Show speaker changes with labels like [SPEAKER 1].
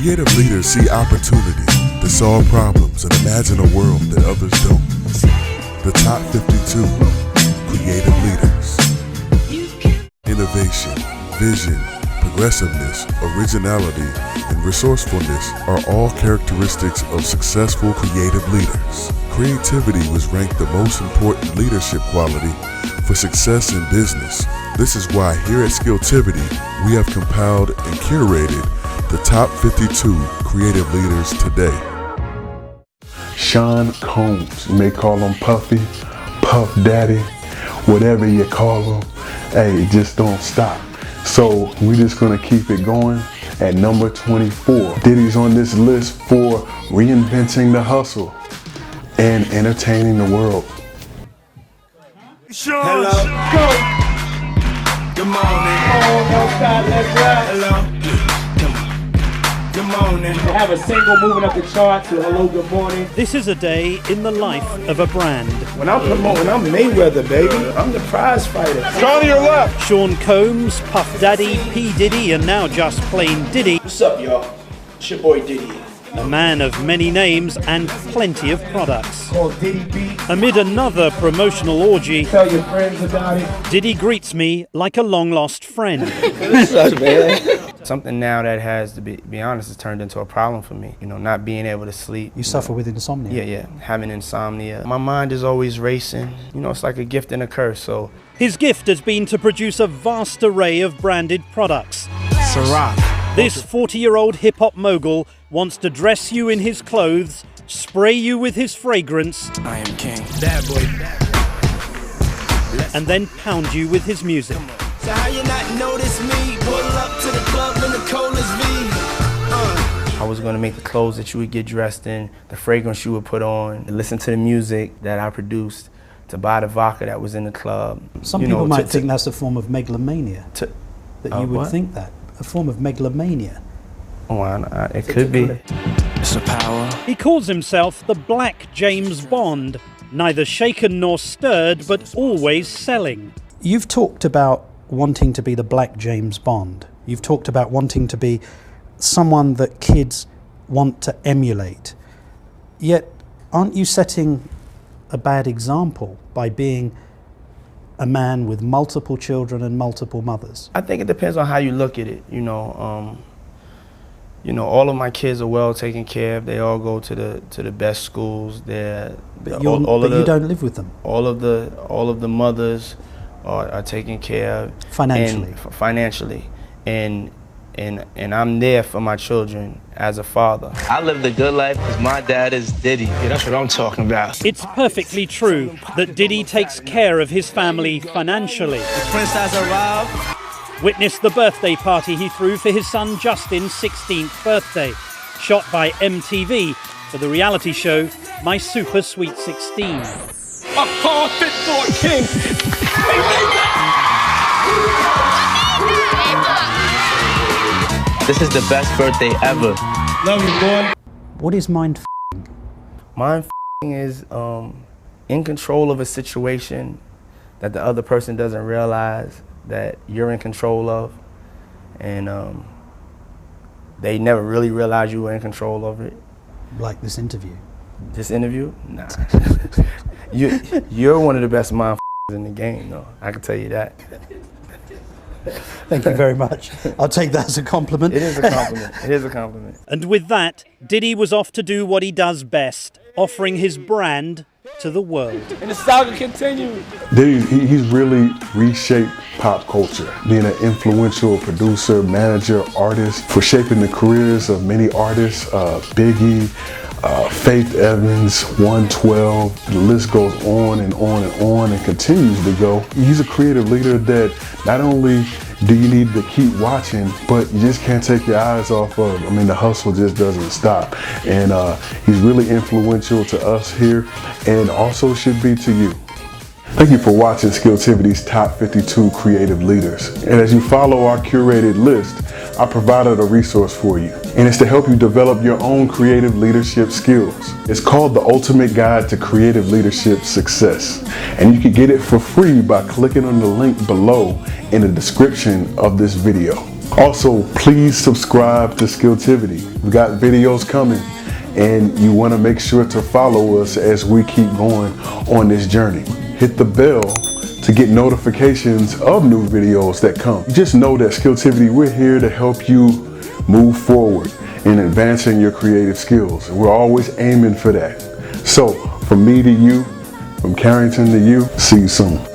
[SPEAKER 1] Creative leaders see opportunity to solve problems and imagine a world that others don't. The top 52 creative leaders. Innovation, vision, progressiveness, originality, and resourcefulness are all characteristics of successful creative leaders. Creativity was ranked the most important leadership quality for success in business. This is why here at Skilltivity, we have compiled and curated the top 52 creative leaders today.
[SPEAKER 2] Sean Combs, you may call him Puffy, Puff Daddy, whatever you call him. Hey, just don't stop. So we're just gonna keep it going at number 24. Diddy's on this list for reinventing the hustle and entertaining the world.
[SPEAKER 3] Hello. Good morning. Hello. Good morning.
[SPEAKER 4] To have a single moving up the charts to hello, good morning.
[SPEAKER 5] This is a day in the life of a brand.
[SPEAKER 3] When I'm Mayweather, baby. I'm the prize fighter.
[SPEAKER 4] Go to your left.
[SPEAKER 5] Sean Combs, Puff Daddy, P. Diddy, and now just plain Diddy.
[SPEAKER 3] What's up, y'all? It's your boy Diddy.
[SPEAKER 5] A man of many names and plenty of products.
[SPEAKER 4] Called Diddy B.
[SPEAKER 5] Amid another promotional orgy,
[SPEAKER 4] Tell your friends about it.
[SPEAKER 5] Diddy greets me like a long-lost friend.
[SPEAKER 3] What's up, man?
[SPEAKER 6] Something now that has, to be honest, has turned into a problem for me. You know, not being able to sleep.
[SPEAKER 7] You suffer with insomnia?
[SPEAKER 6] Yeah, having insomnia. My mind is always racing. You know, it's like a gift and a curse, so.
[SPEAKER 5] His gift has been to produce a vast array of branded products.
[SPEAKER 6] Ciroc.
[SPEAKER 5] This 40-year-old hip-hop mogul wants to dress you in his clothes, spray you with his fragrance,
[SPEAKER 6] I am king. Bad boy.
[SPEAKER 5] and then pound you with his music.
[SPEAKER 3] So how you not notice me? Pull up to the club in the coldest V.
[SPEAKER 6] I was gonna make the clothes that you would get dressed in, the fragrance you would put on, listen to the music that I produced, to buy the vodka that was in the club.
[SPEAKER 7] Some people might think that's a form of megalomania. That you would
[SPEAKER 6] what?
[SPEAKER 7] think that. A form of megalomania.
[SPEAKER 6] Oh, it could be. It's a power.
[SPEAKER 5] He calls himself the Black James Bond, neither shaken nor stirred, but always selling.
[SPEAKER 7] You've talked about wanting to be the Black James Bond. You've talked about wanting to be someone that kids want to emulate. Yet, aren't you setting a bad example by being a man with multiple children and multiple mothers?
[SPEAKER 6] I think it depends on how you look at it. You know, all of my kids are well taken care of. They all go to the best schools.
[SPEAKER 7] But you don't live with them.
[SPEAKER 6] All of the mothers are taken care of
[SPEAKER 7] financially.
[SPEAKER 6] And I'm there for my children as a father.
[SPEAKER 8] I live the good life because my dad is Diddy.
[SPEAKER 3] Yeah, that's what I'm talking about.
[SPEAKER 5] It's perfectly true that Diddy takes care of his family financially.
[SPEAKER 3] The prince has arrived.
[SPEAKER 5] Witness the birthday party he threw for his son Justin's 16th birthday, shot by MTV for the reality show My Super Sweet 16.
[SPEAKER 3] A car fit for a king.
[SPEAKER 8] This is the best birthday ever.
[SPEAKER 3] Love you, boy.
[SPEAKER 7] What is mind
[SPEAKER 6] Mind is in control of a situation that the other person doesn't realize that you're in control of, and they never really realize you were in control of it.
[SPEAKER 7] Like this interview?
[SPEAKER 6] This interview? Nah. You're one of the best mind in the game, though. I can tell you that.
[SPEAKER 7] Thank you very much. I'll take that as a compliment.
[SPEAKER 6] It is a compliment. It is a compliment.
[SPEAKER 5] And with that, Diddy was off to do what he does best, offering his brand to the world.
[SPEAKER 3] And the saga continues.
[SPEAKER 2] Diddy, he's really reshaped pop culture, being an influential producer, manager, artist, for shaping the careers of many artists, Biggie, Faith Evans, 112, the list goes on and on and on and continues to go. He's a creative leader that not only do you need to keep watching, but you just can't take your eyes off of. I mean, the hustle just doesn't stop. And he's really influential to us here and also should be to you. Thank you for watching Skilltivity's Top 52 Creative Leaders. And as you follow our curated list, I provided a resource for you. And it's to help you develop your own creative leadership skills. It's called The Ultimate Guide to Creative Leadership Success. And you can get it for free by clicking on the link below in the description of this video. Also, please subscribe to Skilltivity. We got videos coming, and you want to make sure to follow us as we keep going on this journey. Hit the bell to get notifications of new videos that come. Just know that Skilltivity, we're here to help you move forward in advancing your creative skills. We're always aiming for that. So, from me to you, from Carrington to you, see you soon.